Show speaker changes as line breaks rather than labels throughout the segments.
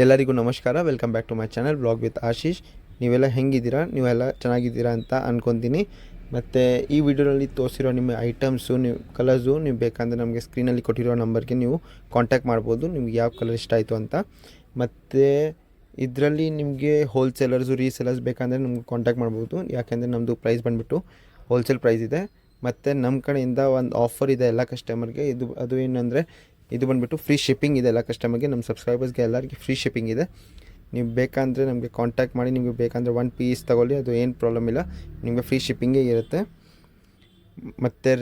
ಎಲ್ಲರಿಗೂ ನಮಸ್ಕಾರ. Welcome back to my channel blog with Ashish. ನೀವೆಲ್ಲ ಹೆಂಗಿದ್ದೀರಾ? ನೀವೆಲ್ಲ ಚೆನ್ನಾಗಿದ್ದೀರಾ ಅಂತ ಅಂದ್ಕೊತೀನಿ. ಮತ್ತು ಈ ವಿಡಿಯೋದಲ್ಲಿ ತೋರಿಸಿರೋ ನಿಮ್ಮ ಐಟಮ್ಸು, ನೀವು ಕಲರ್ಸು ನೀವು ಬೇಕಂದರೆ ನಮಗೆ ಸ್ಕ್ರೀನಲ್ಲಿ ಕೊಟ್ಟಿರೋ ನಂಬರ್ಗೆ ನೀವು ಕಾಂಟ್ಯಾಕ್ಟ್ ಮಾಡ್ಬೋದು, ನಿಮ್ಗೆ ಯಾವ ಕಲರ್ ಇಷ್ಟ ಆಯಿತು ಅಂತ. ಮತ್ತು ಇದರಲ್ಲಿ ನಿಮಗೆ ಹೋಲ್ಸೇಲರ್ಸು ರೀಸೇಲರ್ಸ್ ಬೇಕಂದರೆ ನಮ್ಗೆ ಕಾಂಟ್ಯಾಕ್ಟ್ ಮಾಡ್ಬೋದು. ಯಾಕೆಂದರೆ ನಮ್ಮದು ಪ್ರೈಸ್ ಬಂದುಬಿಟ್ಟು ಹೋಲ್ಸೇಲ್ ಪ್ರೈಸ್ ಇದೆ. ಮತ್ತು ನಮ್ಮ ಕಡೆಯಿಂದ ಒಂದು ಆಫರ್ ಇದೆ ಎಲ್ಲ ಕಸ್ಟಮರ್ಗೆ. ಅದು ಏನಂದರೆ ಇದು ಬಂದುಬಿಟ್ಟು ಫ್ರೀ ಶಿಪ್ಪಿಂಗ್ ಇದೆ ಎಲ್ಲ ಕಸ್ಟಮರ್ಗೆ. ನಮ್ಮ ಸಬ್ಸ್ಕ್ರೈಬರ್ಸ್ಗೆ ಎಲ್ಲರಿಗೆ ಫ್ರೀ ಶಿಪ್ಪಿಂಗ್ ಇದೆ. ನೀವು ಬೇಕಂದರೆ ನಮಗೆ ಕಾಂಟ್ಯಾಕ್ಟ್ ಮಾಡಿ. ನಿಮಗೆ ಬೇಕಂದರೆ 1 ಪೀಸ್ ತೊಗೊಳ್ಳಿ, ಅದು ಏನು ಪ್ರಾಬ್ಲಮ್ ಇಲ್ಲ, ನಿಮಗೆ ಫ್ರೀ ಶಿಪ್ಪಿಂಗೇ ಇರುತ್ತೆ. ಮತ್ತು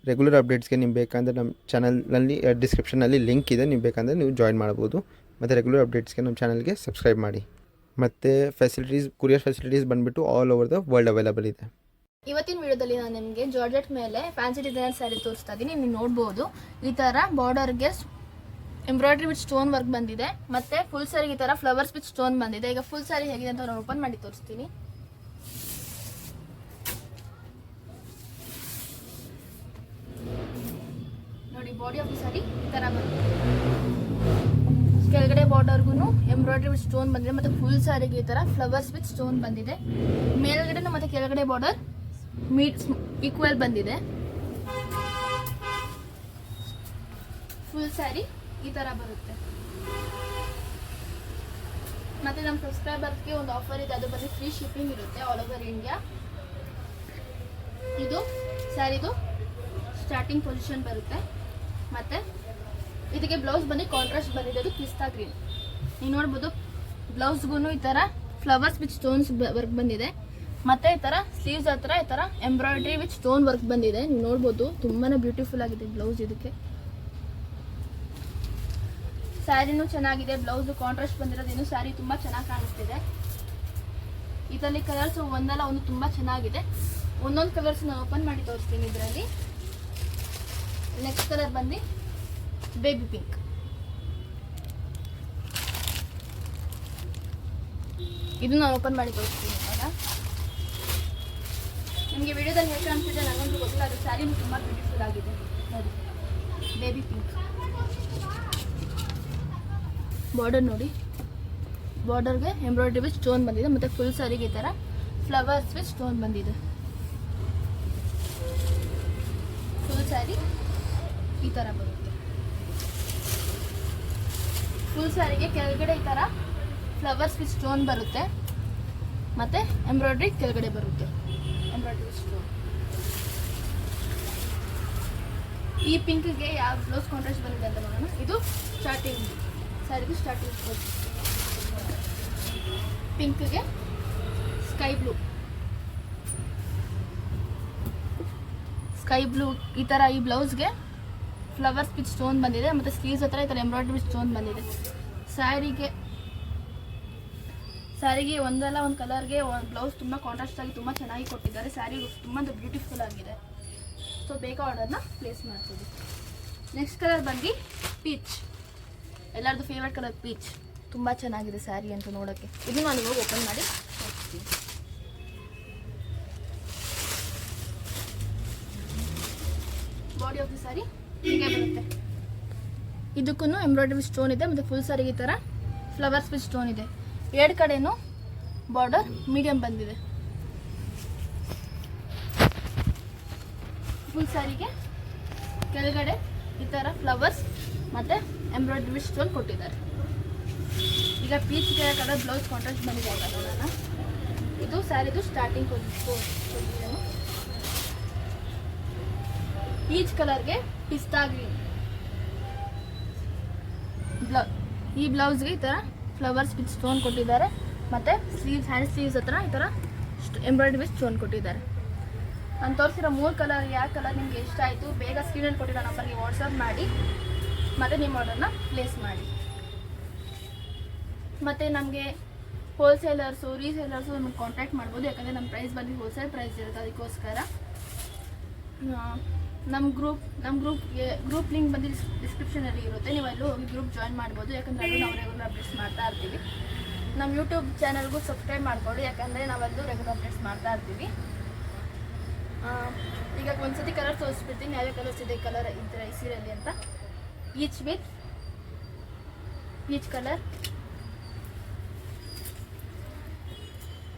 ರೆಗ್ಯುಲರ್ ಅಪ್ಡೇಟ್ಸ್ಗೆ ನೀವು ಬೇಕಂದರೆ ನಮ್ಮ ಚಾನಲ್ನಲ್ಲಿ ಡಿಸ್ಕ್ರಿಪ್ಷನಲ್ಲಿ ಲಿಂಕ್ ಇದೆ, ನೀವು ಬೇಕಂದರೆ ನೀವು ಜಾಯಿನ್ ಮಾಡ್ಬೋದು. ಮತ್ತು ರೆಗ್ಯುಲರ್ ಅಪ್ಡೇಟ್ಸ್ಗೆ ನಮ್ಮ ಚಾನಲ್ಗೆ ಸಬ್ಸ್ಕ್ರೈಬ್ ಮಾಡಿ. ಮತ್ತು ಫೆಸಿಲಿಟೀಸ್, ಕೊರಿಯರ್ ಫೆಸಿಲಿಟೀಸ್ ಬಂದುಬಿಟ್ಟು all over the world available ಇದೆ.
ಇವತ್ತಿನ ವಿಡಿಯೋದಲ್ಲಿ ನಾನು ನಿಮಗೆ ಜಾರ್ಜೆಟ್ ಮೇಲೆ ಫ್ಯಾನ್ಸಿ ಡಿಸೈನರ್ ಸ್ಯಾರಿ ತೋರಿಸ್ತಾ ಇದ್ದೀನಿ. ನೀವು ನೋಡ್ಬೋದು ಈ ಥರ ಬಾರ್ಡರ್ಗೆ ಎಂಬ್ರಾಯ್ಡ್ರಿ ವಿತ್ ಸ್ಟೋನ್ ವರ್ಕ್ ಬಂದಿದೆ. ಮತ್ತೆ ಫುಲ್ ಸ್ಯಾರಿಗೆ ಈ ಥರ ಫ್ಲವರ್ಸ್ ವಿತ್ ಸ್ಟೋನ್ ಬಂದಿದೆ. ಈಗ ಫುಲ್ ಸ್ಯಾರಿ ಹೇಗಿದೆ ಅಂತ ನಾನು ಓಪನ್ ಮಾಡಿ ತೋರಿಸ್ತೀನಿ. ನೋಡಿ, ಬಾಡಿ ಆಫ್ ದಿ ಸ್ಯಾರಿ ಈ ಥರ ಬಂದಿದೆ. ಕೆಳಗಡೆ ಬಾರ್ಡರ್ಗೂ ಎಂಬ್ರಾಯ್ಡ್ರಿ ವಿತ್ ಸ್ಟೋನ್ ಬಂದಿದೆ. ಮತ್ತೆ ಫುಲ್ ಸ್ಯಾರಿಗೆ ಈ ಥರ ಫ್ಲವರ್ಸ್ ವಿತ್ ಸ್ಟೋನ್ ಬಂದಿದೆ. ಮೇಲ್ಗಡೆ ಮತ್ತೆ ಕೆಳಗಡೆ ಬಾರ್ಡರ್ ಈಕ್ವಲ್ ಬಂದಿದೆ. ಫುಲ್ ಸ್ಯಾರಿ ಈ ತರ ಬರುತ್ತೆ. ಮತ್ತೆ ನಮ್ಮ ಸಬ್ಸ್ಕ್ರೈಬರ್ಸ್ಗೆ ಒಂದು ಆಫರ್ ಇದೆ, ಅದು ಬಂದು ಫ್ರೀ ಶಿಪ್ಪಿಂಗ್ ಇರುತ್ತೆ ಆಲ್ ಓವರ್ ಇಂಡಿಯಾ. ಇದು ಸ್ಯಾರಿದು ಸ್ಟಾರ್ಟಿಂಗ್ ಪೊಸಿಷನ್ ಬರುತ್ತೆ. ಮತ್ತೆ ಇದಕ್ಕೆ ಬ್ಲೌಸ್ ಬಂದು ಕಾಂಟ್ರಾಸ್ಟ್ ಬಂದಿದೆ, ಅದು ಪಿಸ್ತಾ ಗ್ರೀನ್. ನೀವು ನೋಡ್ಬೋದು ಬ್ಲೌಸ್ಗೂ ಈ ತರ ಫ್ಲವರ್ಸ್ ವಿತ್ ಸ್ಟೋನ್ಸ್ ವರ್ಕ್ ಬಂದಿದೆ. ಮತ್ತೆ ಈ ತರ ಸ್ಲೀವ್ಸ್ ಹತ್ರ ಈ ತರ ಎಂಬ್ರಾಯ್ಡ್ರಿ ವಿತ್ ಸ್ಟೋನ್ ವರ್ಕ್ ಬಂದಿದೆ. ನೀವು ನೋಡ್ಬೋದು ತುಂಬಾನೇ ಬ್ಯೂಟಿಫುಲ್ ಆಗಿದೆ ಬ್ಲೌಸ್. ಇದಕ್ಕೆ ಸ್ಯಾರಿನೂ ಚೆನ್ನಾಗಿದೆ, ಬ್ಲೌಸ್ ಕಾಂಟ್ರಾಸ್ಟ್ ಬಂದಿರೋದೇನು ಸ್ಯಾರಿ ತುಂಬಾ ಚೆನ್ನಾಗಿ ಕಾಣಿಸ್ತಿದೆ. ಇದರಲ್ಲಿ ಕಲರ್ಸ್ ಒಂದಲ್ಲ ಒಂದು ತುಂಬಾ ಚೆನ್ನಾಗಿದೆ. ಒಂದೊಂದು ಕಲರ್ಸ್ ನಾನು ಓಪನ್ ಮಾಡಿ ತೋರಿಸ್ತೀನಿ. ಇದರಲ್ಲಿ ನೆಕ್ಸ್ಟ್ ಕಲರ್ ಬಂದು ಬೇಬಿ ಪಿಂಕ್. ಇದು ನಾನು ಓಪನ್ ಮಾಡಿ ತೋರಿಸ್ತೀನಿ ಇವಾಗ. ನಿಮಗೆ ವಿಡಿಯೋದಲ್ಲಿ ಹೇಗೆ ಕಾಣಿಸ್ತಿದೆ ನನಗಂತೂ ಗೊತ್ತಿಲ್ಲ, ಅದು ಸ್ಯಾರಿನೂ ತುಂಬ ಬ್ಯೂಟಿಫುಲ್ ಆಗಿದೆ. ನೋಡಿ, ಬೇಬಿ ಪಿಂಕ್ ಬಾರ್ಡರ್ ನೋಡಿ, ಬಾರ್ಡರ್ಗೆ ಎಂಬ್ರಾಯ್ಡ್ರಿ ವಿತ್ ಸ್ಟೋನ್ ಬಂದಿದೆ. ಮತ್ತು ಫುಲ್ ಸ್ಯಾರಿಗೆ ಈ ಥರ ಫ್ಲವರ್ಸ್ ವಿತ್ ಸ್ಟೋನ್ ಬಂದಿದೆ. ಫುಲ್ ಸ್ಯಾರಿ ಈ ಥರ ಬರುತ್ತೆ. ಫುಲ್ ಸ್ಯಾರಿಗೆ ಕೆಳಗಡೆ ಈ ಥರ ಫ್ಲವರ್ಸ್ ವಿತ್ ಸ್ಟೋನ್ ಬರುತ್ತೆ. ಮತ್ತು ಎಂಬ್ರಾಯ್ಡ್ರಿ ಕೆಳಗಡೆ ಬರುತ್ತೆ. ಈ ಪಿಂಕ್ಗೆ ಯಾವ ಬ್ಲೌಸ್ ಕಾಂಟ್ರಾಸ್ಟ್ ಬಂದಿದೆ ಅಂತ ನೋಡೋಣ. ಇದು ಸ್ಟಾರ್ಟಿಂಗ್ ಸ್ಯಾರಿದು ಸ್ಟಾರ್ಟಿಂಗ್ ಪಿಂಕ್ಗೆ ಸ್ಕೈ ಬ್ಲೂ ಈ ಥರ. ಈ ಬ್ಲೌಸ್ಗೆ ಫ್ಲವರ್ಸ್ ವಿತ್ ಸ್ಟೋನ್ ಬಂದಿದೆ. ಮತ್ತು ಸ್ಲೀವ್ಸ್ ಹತ್ರ ಈ ಥರ ಎಂಬ್ರಾಯ್ಡ್ರಿ ವಿತ್ ಸ್ಟೋನ್ ಬಂದಿದೆ. ಸ್ಯಾರಿಗೆ ಒಂದಲ್ಲ ಒಂದು ಕಲರ್ಗೆ ಒಂದು ಬ್ಲೌಸ್ ತುಂಬ ಕಾಂಟ್ರಾಸ್ಟ್ ಆಗಿ ತುಂಬ ಚೆನ್ನಾಗಿ ಕೊಟ್ಟಿದ್ದಾರೆ. ಸ್ಯಾರಿ ತುಂಬ ಬ್ಯೂಟಿಫುಲ್ ಆಗಿದೆ. ಸೊ ಬೇಗ ಆರ್ಡರ್ನ ಪ್ಲೇಸ್ ಮಾಡ್ತೀವಿ. ನೆಕ್ಸ್ಟ್ ಕಲರ್ ಬಂದು ಪೀಚ್, ಎಲ್ಲರದ್ದು ಫೇವ್ರೆಟ್ ಕಲರ್ ಪೀಚ್. ತುಂಬ ಚೆನ್ನಾಗಿದೆ ಸ್ಯಾರಿ ಅಂತ ನೋಡೋಕ್ಕೆ. ಇದು ನಾನು ಇವಾಗ ಓಪನ್ ಮಾಡಿ ತೋರಿಸ್ತೀನಿ. ಬಾಡಿ ಆಫ್ ದಿ ಸ್ಯಾರಿ ಹೀಗೆ ಬರುತ್ತೆ. ಇದಕ್ಕೂ ಎಂಬ್ರಾಯ್ಡ್ರಿ ವಿತ್ ಸ್ಟೋನ್ ಇದೆ. ಮತ್ತು ಫುಲ್ ಸ್ಯಾರಿಗೆ ಈ ಥರ ಫ್ಲವರ್ಸ್ ವಿತ್ ಸ್ಟೋನ್ ಇದೆ. ಎರಡು ಕಡೆನೂ ಬಾರ್ಡರ್ ಮೀಡಿಯಂ ಬಂದಿದೆ. ಫುಲ್ ಸ್ಯಾರಿಗೆ ಕೆಳಗಡೆ ಈ ಥರ ಫ್ಲವರ್ಸ್ ಮತ್ತು ಎಂಬ್ರಾಯ್ಡ್ರಿ ವಿತ್ ಸ್ಟೋನ್ ಕೊಟ್ಟಿದ್ದಾರೆ. ಈಗ ಪೀಚ್ ಕಲರ್ ಬ್ಲೌಸ್ ಕಾಂಟ್ರಾಸ್ಟ್ ಬಂದಿದೆ ಅಂತ ನೋಡೋಣ. ಇದು ಸ್ಯಾರಿದು ಸ್ಟಾರ್ಟಿಂಗ್ ಪೊಸಿಷನ್. ಪೀಚ್ ಕಲರ್ಗೆ ಪಿಸ್ತಾ ಗ್ರೀನ್. ಈ ಬ್ಲೌಸ್ಗೆ ಈ ಥರ ಫ್ಲವರ್ಸ್ ವಿತ್ ಸ್ಟೋನ್ ಕೊಟ್ಟಿದ್ದಾರೆ. ಮತ್ತು ಸ್ಲೀವ್ಸ್, ಹ್ಯಾಂಡ್ ಸ್ಲೀವ್ಸ್ ಹತ್ರ ಈ ಥರ ಎಂಬ್ರಾಯ್ಡ್ರಿ ವಿತ್ ಸ್ಟೋನ್ ಕೊಟ್ಟಿದ್ದಾರೆ. ನಾನು ತೋರಿಸಿರೋ 3 ಕಲರ್ ಯಾವ ಕಲರ್ ನಿಮಗೆ ಇಷ್ಟ ಆಯಿತು ಬೇಗ ಸ್ಕ್ರೀನಲ್ಲಿ ಕೊಟ್ಟಿರೋ ನಂಬರ್ಗೆ ವಾಟ್ಸಪ್ ಮಾಡಿ ಮತ್ತು ನಿಮ್ಮ ಆರ್ಡರ್ನ ಪ್ಲೇಸ್ ಮಾಡಿ. ಮತ್ತು ನಮಗೆ ಹೋಲ್ಸೇಲರ್ಸು ರೀಸೇಲರ್ಸು ನಮಗೆ ಕಾಂಟ್ಯಾಕ್ಟ್ ಮಾಡ್ಬೋದು. ಯಾಕಂದರೆ ನಮ್ಮ ಪ್ರೈಸ್ ಬಂದು ಹೋಲ್ಸೇಲ್ ಪ್ರೈಸ್ ಇರುತ್ತೆ. ಅದಕ್ಕೋಸ್ಕರ ನಮ್ಮ ಗ್ರೂಪ್ ಲಿಂಕ್ ಬಂದು ಡಿಸ್ಕ್ರಿಪ್ಷನಲ್ಲಿ ಇರುತ್ತೆ. ನೀವು ಅಲ್ಲೂ ಹೋಗಿ ಗ್ರೂಪ್ ಜಾಯಿನ್ ಮಾಡ್ಬೋದು. ಯಾಕಂದರೆ ಅಲ್ಲೂ ನಾವು ರೆಗ್ಯುಲರ್ ಅಪ್ಡೇಟ್ಸ್ ಮಾಡ್ತಾ ಇರ್ತೀವಿ. ನಮ್ಮ ಯೂಟ್ಯೂಬ್ ಚಾನಲ್ಗೂ ಸಬ್ಸ್ಕ್ರೈಬ್ ಮಾಡ್ಕೊಳ್ಳಿ, ಯಾಕಂದರೆ ನಾವಲ್ಲೂ ರೆಗ್ಯುಲರ್ ಅಪ್ಡೇಟ್ಸ್ ಮಾಡ್ತಾ ಇರ್ತೀವಿ. ಈಗ ಒಂದ್ಸತಿ ಕಲರ್ ತೋರಿಸ್ಬಿಡ್ತೀನಿ, ಯಾವ್ಯಾವ ಕಲರ್ಸ್ ಇದೆ ಕಲರ್ ಈ ಥರ ಈ ಸೀರೆಯಲ್ಲಿ ಅಂತ. Each with peach colour,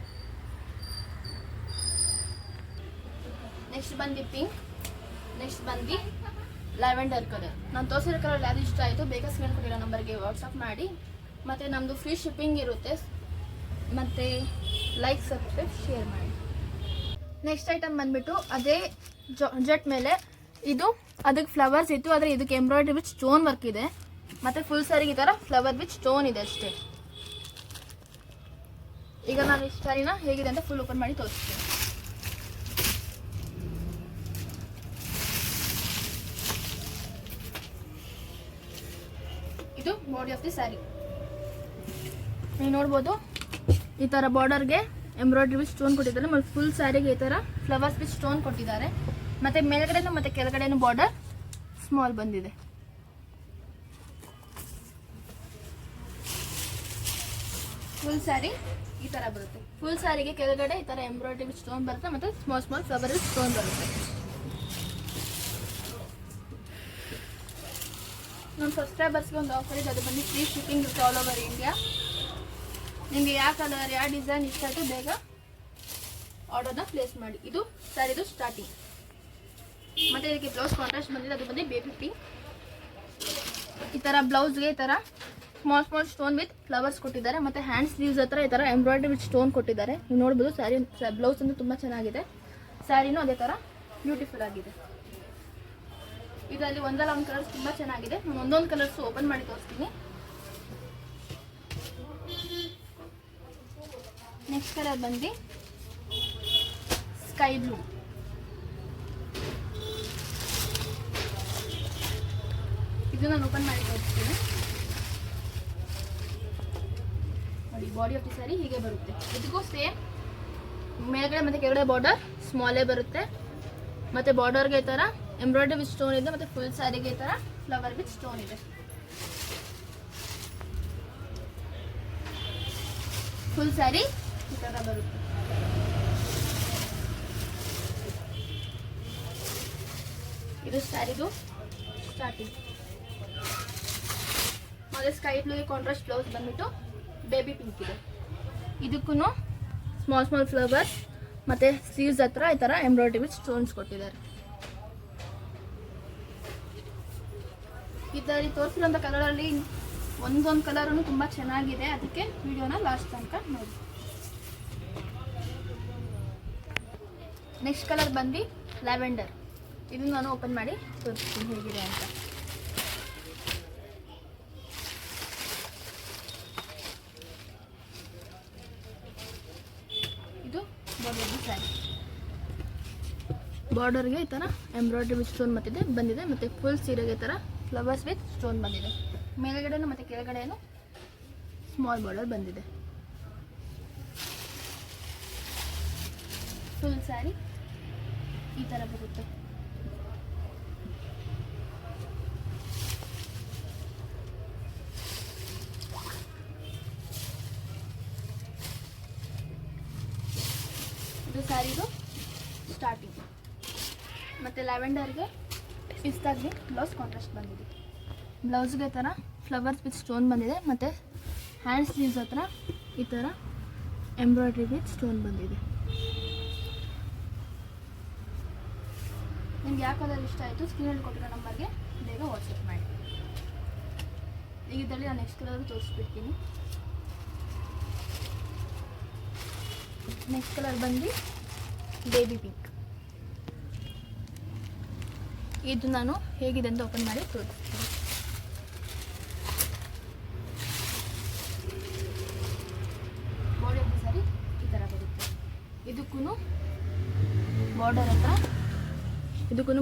next ಬಂದು ಪಿಂಕ್, ನೆಕ್ಸ್ಟ್ ಬಂದು ಲ್ಯಾವೆಂಡರ್ ಕಲರ್. ನಾನು ತೋರಿಸಿರೋ ಕಲರ್ ಯಾವುದು ಇಷ್ಟ ಆಯಿತು ಬೇಗ ಸ್ಕ್ರೀನ್ ಕೊಟ್ಟಿರೋ ನಂಬರ್ಗೆ ವಾಟ್ಸಪ್ ಮಾಡಿ. ಮತ್ತು ನಮ್ಮದು ಫ್ರೀ ಶಿಪ್ಪಿಂಗ್ ಇರುತ್ತೆ. ಮತ್ತು ಲೈಕ್, ಸಬ್ಸ್ಕ್ರೈಬ್, ಶೇರ್ ಮಾಡಿ. ನೆಕ್ಸ್ಟ್ ಐಟಮ್ ಬಂದುಬಿಟ್ಟು ಅದೇ ಜೆಟ್ ಮೇಲೆ ಇದು ಅದಕ್ಕೆ ಫ್ಲವರ್ಸ್ ಇತ್ತು, ಆದರೆ ಇದಕ್ಕೆ ಎಂಬ್ರಾಯ್ಡ್ರಿ ವಿತ್ ಸ್ಟೋನ್ ವರ್ಕ್ ಇದೆ. ಮತ್ತು ಫುಲ್ ಸ್ಯಾರಿಗೆ ಈ ಥರ ಫ್ಲವರ್ ವಿತ್ ಸ್ಟೋನ್ ಇದೆ ಅಷ್ಟೇ. ಈಗ ನಾನು ಈ ಸ್ಯಾರಿನ ಹೇಗಿದೆ ಅಂತ ಫುಲ್ ಓಪನ್ ಮಾಡಿ ತೋರಿಸ್ತೀನಿ. ಇದು ಬಾಡಿ ಆಫ್ ದಿ ಸ್ಯಾರಿ. ನೀವು ನೋಡ್ಬೋದು ಈ ಥರ ಬಾರ್ಡರ್ಗೆ ಎಂಬ್ರಾಯ್ಡ್ರಿ ವಿತ್ ಸ್ಟೋನ್ ಕೊಟ್ಟಿದ್ದಾರೆ. ಮತ್ತು ಫುಲ್ ಸ್ಯಾರಿಗೆ ಈ ಥರ ಫ್ಲವರ್ಸ್ ವಿತ್ ಸ್ಟೋನ್ ಕೊಟ್ಟಿದ್ದಾರೆ. ಮತ್ತು ಮೇಲ್ಗಡೆನೂ ಮತ್ತು ಕೆಳಗಡೆನೂ ಬಾರ್ಡರ್ ಸ್ಮಾಲ್ ಬಂದಿದೆ. ಫುಲ್ ಸ್ಯಾರಿ ಈ ಥರ ಬರುತ್ತೆ. ಫುಲ್ ಸ್ಯಾರಿಗೆ ಕೆಳಗಡೆ ಈ ಥರ ಎಂಬ್ರಾಯ್ಡ್ರಿ ವಿತ್ ಸ್ಟೋನ್ ಬರುತ್ತೆ ಮತ್ತು small small flower with stone ಬರುತ್ತೆ. ನಮ್ಮ ಸಬ್ಸ್ಕ್ರೈಬರ್ಸ್ಗೆ ಒಂದು ಆಫರ್ ಇದೆ, ಅದು ಬಂದು ಫ್ರೀ ಶಿಪ್ಪಿಂಗ್ ಇರುತ್ತೆ ಆಲ್ ಓವರ್ ಇಂಡಿಯಾ. ನಿಮಗೆ ಯಾವ ಕಲರ್ ಯಾವ ಡಿಸೈನ್ ಇಷ್ಟ ಆಯಿತು ಬೇಗ ಆರ್ಡರ್ನ ಪ್ಲೇಸ್ ಮಾಡಿ. ಇದು ಸ್ಯಾರಿದು ಸ್ಟಾರ್ಟಿಂಗ್. ಮತ್ತು ಇದಕ್ಕೆ ಬ್ಲೌಸ್ ಕಾಂಟ್ರಾಸ್ಟ್ ಬಂದಿದೆ, ಅದು ಬಂದು ಬೇಬಿ ಪಿಂಕ್. ಈ ಥರ ಬ್ಲೌಸ್ಗೆ ಈ ಥರ small small stone with flowers ಕೊಟ್ಟಿದ್ದಾರೆ. ಮತ್ತು ಹ್ಯಾಂಡ್ ಸ್ಲೀವ್ಸ್ ಹತ್ರ ಈ ಥರ ಎಂಬ್ರಾಯ್ಡ್ರಿ ವಿತ್ ಸ್ಟೋನ್ ಕೊಟ್ಟಿದ್ದಾರೆ. ನೀವು ನೋಡ್ಬೋದು ಸ್ಯಾರಿ ಬ್ಲೌಸ್ ಅಂದರೆ ತುಂಬ ಚೆನ್ನಾಗಿದೆ. ಸ್ಯಾರಿನೂ ಅದೇ ಥರ ಬ್ಯೂಟಿಫುಲ್ ಆಗಿದೆ. ಇದರಲ್ಲಿ ಒಂದಲ್ಲ ಒಂದು ಕಲರ್ಸ್ ತುಂಬ ಚೆನ್ನಾಗಿದೆ. ನಾನು ಒಂದೊಂದು ಕಲರ್ಸು ಓಪನ್ ಮಾಡಿ ತೋರಿಸ್ತೀನಿ. ನೆಕ್ಸ್ಟ್ ಕಲರ್ ಬಂದು ಸ್ಕೈ ಬ್ಲೂ. ಇದು ನಾನು ಓಪನ್ ಮಾಡಿ ತೋರಿಸ್ತೀನಿ. ನೋಡಿ ಬಾಡಿ ಆಫ್ ದಿ ಸ್ಯಾರಿ ಹೀಗೆ ಬರುತ್ತೆ. ಇದಕ್ಕೂ ಸೇಮ್ ಮೇಲ್ಗಡೆ ಮತ್ತು ಕೆಳಗಡೆ ಬಾರ್ಡರ್ ಸ್ಮಾಲೇ ಬರುತ್ತೆ. ಮತ್ತು ಬಾರ್ಡರ್ಗೆ ಈ ಥರ ಎಂಬ್ರಾಯ್ಡ್ರಿ ವಿತ್ ಸ್ಟೋನ್ ಇದೆ. ಮತ್ತು ಫುಲ್ ಸ್ಯಾರಿಗೆ ಈ ಥರ ಫ್ಲವರ್ ವಿತ್ ಸ್ಟೋನ್ ಇದೆ. ಫುಲ್ ಸ್ಯಾರಿ ಈ ಥರ ಬರುತ್ತೆ. ಇದು ಸ್ಯಾರಿದು ಸ್ಟಾರ್ಟಿಂಗ್. ಮತ್ತು ಸ್ಕೈ ಬ್ಲೂಗೆ ಕಾಂಟ್ರಾಸ್ಟ್ ಬ್ಲೌಸ್ ಬಂದ್ಬಿಟ್ಟು ಬೇಬಿ ಪಿಂಕ್ ಇದೆ. ಇದಕ್ಕೂ ಸ್ಮಾಲ್ ಸ್ಮಾಲ್ ಫ್ಲವರ್ಸ್ ಮತ್ತು ಸ್ಲೀವ್ಸ್ ಹತ್ರ ಈ ಥರ ಎಂಬ್ರಾಯ್ಡ್ರಿ ವಿತ್ ಸ್ಟೋನ್ಸ್ ಕೊಟ್ಟಿದ್ದಾರೆ. ಇದರಲ್ಲಿ ತೋರಿಸಿರೋಂಥ ಕಲರಲ್ಲಿ ಒಂದೊಂದು ಕಲರೂ ತುಂಬ ಚೆನ್ನಾಗಿದೆ. ಅದಕ್ಕೆ ವಿಡಿಯೋನ ಲಾಸ್ಟ್ ತನಕ ನೋಡಿ. ನೆಕ್ಸ್ಟ್ ಕಲರ್ ಬಂದು ಲ್ಯಾವೆಂಡರ್. ಇದನ್ನು ನಾನು ಓಪನ್ ಮಾಡಿ ತೋರಿಸ್ತೀನಿ ಹೇಗಿದೆ ಅಂತ. ಇದು ಬಾರ್ಡರ್ ಸ್ಯಾರಿ. ಬಾರ್ಡರ್ಗೆ ಈ ಥರ ಎಂಬ್ರಾಯ್ಡ್ರಿ ವಿತ್ ಸ್ಟೋನ್ ಬಂದಿದೆ. ಮತ್ತು ಫುಲ್ ಸೀರೆಗೆ ಈ ಥರ ಫ್ಲವರ್ಸ್ ವಿತ್ ಸ್ಟೋನ್ ಬಂದಿದೆ. ಮೇಲ್ಗಡೆನೂ ಮತ್ತು ಕೆಳಗಡೆನೂ ಸ್ಮಾಲ್ ಬಾರ್ಡರ್ ಬಂದಿದೆ. ಫುಲ್ ಸ್ಯಾರಿ ಈ ಥರ ಬರುತ್ತೆ. ಇದು ಸ್ಯಾರಿದು ಸ್ಟಾರ್ಟಿಂಗ್. ಮತ್ತು ಲ್ಯಾವೆಂಡರ್ಗೆ ಪಿಸ್ತಾಗೆ ಬ್ಲೌಸ್ ಕಾಂಟ್ರಾಸ್ಟ್ ಬಂದಿದೆ. ಬ್ಲೌಸ್ಗೆ ಈ ಥರ ಫ್ಲವರ್ಸ್ ವಿತ್ ಸ್ಟೋನ್ ಬಂದಿದೆ. ಮತ್ತು ಹ್ಯಾಂಡ್ ಸ್ಲೀವ್ಸ್ ಹತ್ರ ಈ ಥರ ಎಂಬ್ರಾಯ್ಡ್ರಿ ವಿತ್ ಸ್ಟೋನ್ ಬಂದಿದೆ. ನಿಮ್ಗೆ ಯಾವ ಕಲರ್ ಇಷ್ಟ ಆಯಿತು ಸ್ಕ್ರೀನಲ್ಲಿ ಕೊಟ್ಟಿರೋ ನಂಬರ್ಗೆ ಬೇಗ ವಾಟ್ಸಪ್ ಮಾಡಿ. ಈಗ ಇದರಲ್ಲಿ ನಾನು ನೆಕ್ಸ್ಟ್ ಕಲರ್ ತೋರಿಸ್ಬಿಡ್ತೀನಿ. ನೆಕ್ಸ್ಟ್ ಕಲರ್ ಬಂದು ಬೇಬಿ ಪಿಂಕ್. ಇದು ನಾನು ಹೇಗಿದೆ ಅಂತ ಓಪನ್ ಮಾಡಿ ತೋರಿಸ್ತೀನಿ. ಬಾಡಿ ಆಫ್ ದಿ ಸ್ಯಾರಿ ಈ ಥರ ಬರುತ್ತೆ. ಇದಕ್ಕೂ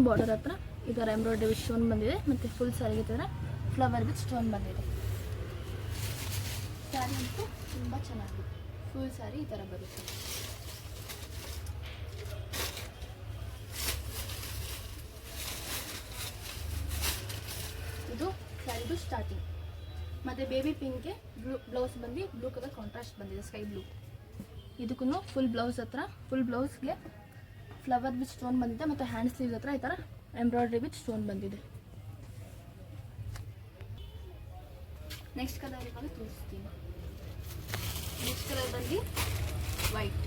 ಬಾರ್ಡರ್ ಹತ್ರ ಈ ಥರ ಎಂಬ್ರಾಯ್ಡ್ರಿ ವಿತ್ ಸ್ಟೋನ್ ಬಂದಿದೆ. ಮತ್ತು ಫುಲ್ ಸ್ಯಾರಿಗೆ ಈ ಥರ ಫ್ಲವರ್ ವಿತ್ ಸ್ಟೋನ್ ಬಂದಿದೆ. ಸ್ಯಾರಿ ಅಂತೂ ತುಂಬ ಚೆನ್ನಾಗಿದೆ. ಫುಲ್ ಸ್ಯಾರಿ ಈ ಥರ ಬರುತ್ತೆ. ಇದು ಸ್ಯಾರಿದು ಸ್ಟಾರ್ಟಿಂಗ್. ಮತ್ತು ಬೇಬಿ ಪಿಂಕ್ಗೆ ಬ್ಲೌಸ್ ಬಂದು ಬ್ಲೂ ಕಲರ್ ಕಾಂಟ್ರಾಸ್ಟ್ ಬಂದಿದೆ, ಸ್ಕೈ ಬ್ಲೂ. ಇದಕ್ಕೂ ಫುಲ್ ಬ್ಲೌಸ್ ಹತ್ರ ಫುಲ್ ಬ್ಲೌಸ್ಗೆ ಫ್ಲವರ್ ವಿತ್ ಸ್ಟೋನ್ ಬಂದಿದೆ. ಮತ್ತು ಹ್ಯಾಂಡ್ ಸ್ಲೀವ್ಸ್ ಹತ್ರ ಈ ಥರ ಎಂಬ್ರಾಯ್ಡ್ರಿ ವಿತ್ ಸ್ಟೋನ್ ಬಂದಿದೆ. ನೆಕ್ಸ್ಟ್ ಕಲರ್ ಇವಾಗ ತೋರಿಸ್ತೀನಿ. ನೆಕ್ಸ್ಟ್ ಕಲರ್ ಬಂದು ವೈಟ್.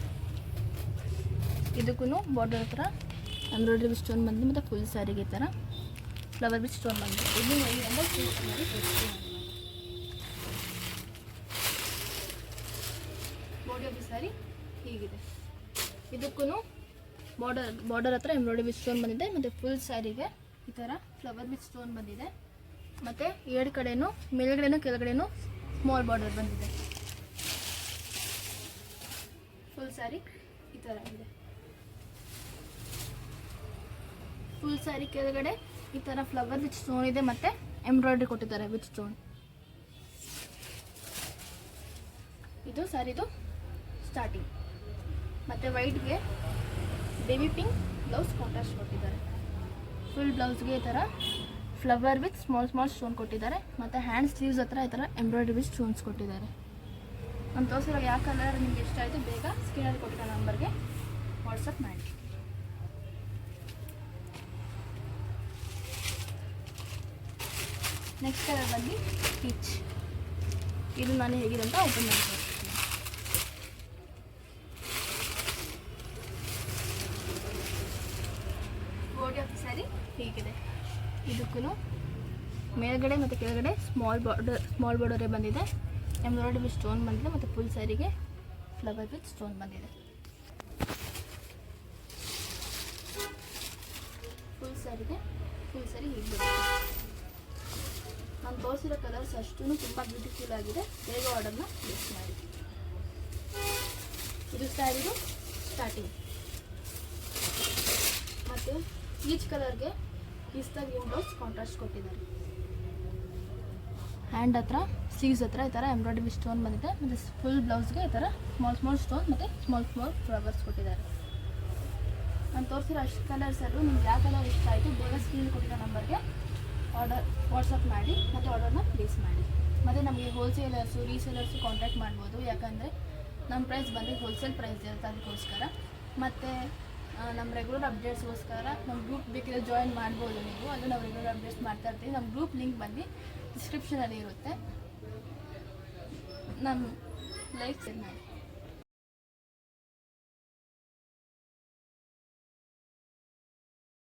ಇದಕ್ಕೂ ಬಾರ್ಡರ್ ಹತ್ರ ಎಂಬ್ರಾಯ್ಡ್ರಿ ವಿತ್ ಸ್ಟೋನ್ ಬಂದಿದೆ ಮತ್ತು ಫುಲ್ ಸ್ಯಾರಿಗೆ ಈ ಥರ ಫ್ಲವರ್ ವಿತ್ ಸ್ಟೋನ್ ಬಂದಿದೆ. ಇದು ಬಾಡಿ ಆಫ್ ದಿ ಸ್ಯಾರಿ ಹೀಗಿದೆ. ಇದಕ್ಕೂ ಬಾರ್ಡರ್ ಹತ್ರ ಎಂಬ್ರಾಯ್ಡ್ರಿ ವಿತ್ ಸ್ಟೋನ್ ಬಂದಿದೆ ಮತ್ತು ಫುಲ್ ಸ್ಯಾರಿಗೆ ಈ ಥರ ಫ್ಲವರ್ ವಿತ್ ಸ್ಟೋನ್ ಬಂದಿದೆ ಮತ್ತು ಎರಡು ಕಡೆಯೂ ಮೇಲ್ಗಡೆನೂ ಕೆಳಗಡೆನೂ ಸ್ಮಾಲ್ ಬಾರ್ಡರ್ ಬಂದಿದೆ. ಫುಲ್ ಸ್ಯಾರಿ ಈ ಥರ ಇದೆ. ಫುಲ್ ಸ್ಯಾರಿ ಕೆಳಗಡೆ ಈ ಥರ ಫ್ಲವರ್ ವಿತ್ ಸ್ಟೋನ್ ಇದೆ ಮತ್ತು ಎಂಬ್ರಾಯ್ಡ್ರಿ ಕೊಟ್ಟಿದ್ದಾರೆ ವಿತ್ ಸ್ಟೋನ್. ಇದು ಸ್ಯಾರಿದು ಸ್ಟಾರ್ಟಿಂಗ್. ಮತ್ತು ವೈಟ್ಗೆ ಬೇಬಿ ಪಿಂಕ್ ಬ್ಲೌಸ್ ಕಾಂಟ್ರಾಸ್ಟ್ ಕೊಟ್ಟಿದ್ದಾರೆ. ಫುಲ್ ಬ್ಲೌಸ್ಗೆ ಈ ಥರ ಫ್ಲವರ್ ವಿತ್ ಸ್ಮಾಲ್ ಸ್ಟೋನ್ ಕೊಟ್ಟಿದ್ದಾರೆ ಮತ್ತು ಹ್ಯಾಂಡ್ ಸ್ಲೀವ್ಸ್ ಹತ್ರ ಈ ಥರ ಎಂಬ್ರಾಯ್ಡ್ರಿ ವಿತ್ ಸ್ಟೋನ್ಸ್ ಕೊಟ್ಟಿದ್ದಾರೆ. ನಾನು ತೋರಿಸಿರೋ ಯಾವ ಕಲರ್ ನಿಮ್ಗೆ ಇಷ್ಟ ಆಯಿತು ಬೇಗ ಸ್ಕ್ರೀನಲ್ಲಿ ಕೊಟ್ಟಿರೋ ನಂಬರ್ಗೆ ವಾಟ್ಸಪ್ ಮಾಡಿ. ನೆಕ್ಸ್ಟ್ ಕಲರ್ ಬಂದು ಪೀಚ್. ಇದು ನಾನು ಹೇಗಿದೆ ಅಂತ ಓಪನ್ ಮಾಡಿ ತೋರಿಸ್ತೀನಿ. ಬಾಡಿ ಆಫ್ ಸ್ಯಾರಿ ಹೀಗಿದೆ. ಇದಕ್ಕೂ ಮೇಲ್ಗಡೆ ಮತ್ತು ಕೆಳಗಡೆ ಸ್ಮಾಲ್ ಬಾರ್ಡರೇ ಬಂದಿದೆ. ಎಂಬ್ರಾಯ್ಡ್ರಿ ವಿತ್ ಸ್ಟೋನ್ ಬಂದಿದೆ ಮತ್ತು ಫುಲ್ ಸ್ಯಾರಿಗೆ ಫ್ಲವರ್ ವಿತ್ ಸ್ಟೋನ್ ಬಂದಿದೆ. ಫುಲ್ ಸ್ಯಾರಿ ಹೀಗೆ. ನಾನು ತೋರಿಸಿರೋ ಕಲರ್ಸ್ ಅಷ್ಟೂ ತುಂಬ ಬ್ಯೂಟಿಫುಲ್ ಆಗಿದೆ. ಬೇಗ ಆರ್ಡರ್ನ ಪ್ಲೇಸ್ ಮಾಡಿ. ಇದು ಸ್ಯಾರಿದು ಸ್ಟಾರ್ಟಿಂಗ್. ಮತ್ತು ಈಚ್ ಕಲರ್ಗೆ ಪಿಸ್ತಾ ಗ್ರೀನ್ ಬ್ಲೌಸ್ ಕಾಂಟ್ರಾಸ್ಟ್ ಕೊಟ್ಟಿದ್ದಾರೆ. ಹ್ಯಾಂಡ್ ಹತ್ರ ಸ್ಲೀವ್ಸ್ ಹತ್ರ ಈ ಥರ ಎಂಬ್ರಾಯ್ಡ್ರಿ ವಿತ್ ಸ್ಟೋನ್ ಬಂದಿದೆ ಮತ್ತು ಫುಲ್ ಬ್ಲೌಸ್ಗೆ ಈ ಥರ ಸ್ಮಾಲ್ ಸ್ಟೋನ್ ಮತ್ತು ಸ್ಮಾಲ್ ಫ್ಲವರ್ಸ್ ಕೊಟ್ಟಿದ್ದಾರೆ. ನಾನು ತೋರಿಸಿರೋ ಅಷ್ಟು ಕಲರ್ಸಲ್ಲೂ ನಿಮ್ಗೆ ಯಾವ ಕಲರ್ ಇಷ್ಟ ಆಯಿತು ಬೇಗ ಸ್ಕ್ರೀನ್ ಕೊಟ್ಟಿರೋ ನಂಬರ್ಗೆ ವಾಟ್ಸಪ್ ಮಾಡಿ ಮತ್ತು ಆರ್ಡರ್ನ ಪ್ಲೇಸ್ ಮಾಡಿ. ಮತ್ತು ನಮಗೆ ಹೋಲ್ಸೇಲರ್ಸು ರೀಸೇಲರ್ಸು ಕಾಂಟ್ಯಾಕ್ಟ್ ಮಾಡ್ಬೋದು. ಯಾಕಂದರೆ ನಮ್ಮ ಪ್ರೈಸ್ ಬಂದು ಹೋಲ್ಸೇಲ್ ಪ್ರೈಸ್ ಇರುತ್ತೆ, ಅದಕ್ಕೋಸ್ಕರ. ಮತ್ತು ನಮ್ಮ ರೆಗ್ಯುಲರ್ ಅಪ್ಡೇಟ್ಸ್ಗೋಸ್ಕರ ನಮ್ಮ ಗ್ರೂಪ್ ಬೇಕಿದ್ರೆ ಜಾಯಿನ್ ಮಾಡ್ಬೋದು ನೀವು. ಅದು ನಾವು ರೆಗ್ಯುಲರ್ ಅಪ್ಡೇಟ್ಸ್ ಮಾಡ್ತಾ ಇರ್ತೀವಿ. ನಮ್ಮ ಗ್ರೂಪ್ ಲಿಂಕ್ ಬಂದು ಡಿಸ್ಕ್ರಿಪ್ಷನಲ್ಲಿ ಇರುತ್ತೆ. ನಮ್ಮ ಲೈಕ್ ಮಾಡಿ.